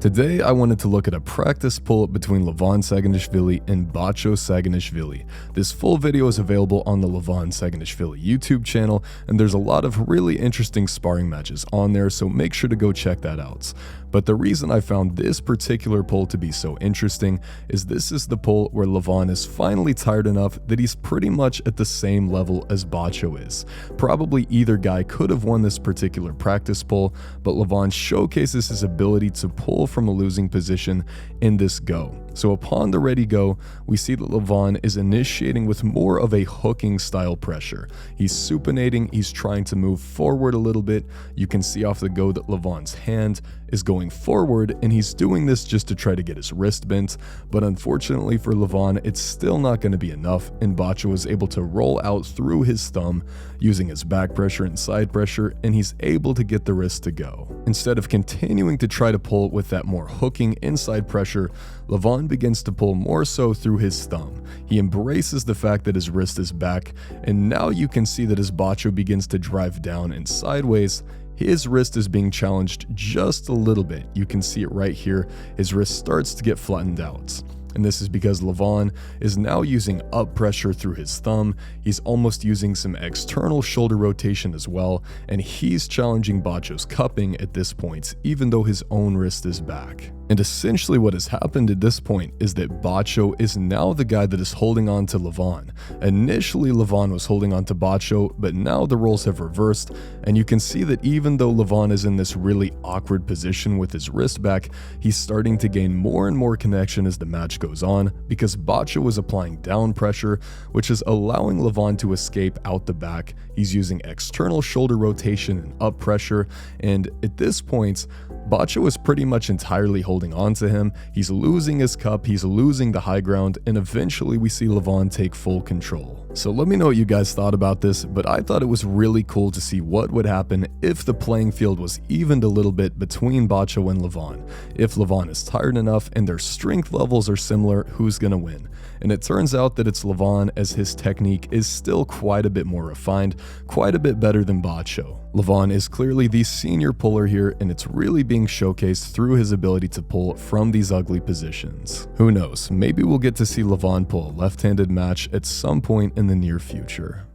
Today I wanted to look at a practice pull between LEVAN Saginashvili and BACHO Saginashvili. This full video is available on the LEVAN Saginashvili YouTube channel, and there's a lot of really interesting sparring matches on there, so make sure to go check that out. But the reason I found this particular pull to be so interesting is this is the pull where LEVAN is finally tired enough that he's pretty much at the same level as BACHO is. Probably either guy could have won this particular practice pull, but LEVAN showcases his ability to pull from a losing position in this go. So upon the ready go, we see that LEVAN is initiating with more of a hooking style pressure. He's supinating, he's trying to move forward a little bit. You can see off the go that LEVAN's hand is going forward, and he's doing this just to try to get his wrist bent, but unfortunately for LEVAN, it's still not going to be enough, and BACHO is able to roll out through his thumb using his back pressure and side pressure, and he's able to get the wrist to go. Instead of continuing to try to pull with that more hooking inside pressure, LEVAN begins to pull more so through his thumb. He embraces the fact that his wrist is back, and now you can see that as BACHO begins to drive down and sideways, his wrist is being challenged just a little bit. You can see it right here. His wrist starts to get flattened out. And this is because LEVAN is now using up pressure through his thumb. He's almost using some external shoulder rotation as well, and he's challenging BACHO's cupping at this point, even though his own wrist is back. And essentially what has happened at this point is that BACHO is now the guy that is holding on to LEVAN. Initially LEVAN was holding on to BACHO, but now the roles have reversed, and you can see that even though LEVAN is in this really awkward position with his wrist back, he's starting to gain more and more connection as the match goes on, because BACHO is applying down pressure, which is allowing LEVAN to escape out the back. He's using external shoulder rotation and up pressure, and at this point, BACHO is pretty much entirely holding on to him. He's losing his cup, he's losing the high ground, and eventually we see LEVAN take full control. So let me know what you guys thought about this, but I thought it was really cool to see what would happen if the playing field was evened a little bit between BACHO and LEVAN. If LEVAN is tired enough and their strength levels are similar, who's gonna win? And it turns out that it's LEVAN, as his technique is still quite a bit more refined, quite a bit better than BACHO. LEVAN is clearly the senior puller here, and it's really being showcased through his ability to pull from these ugly positions. Who knows, maybe we'll get to see LEVAN pull a left-handed match at some point in the near future.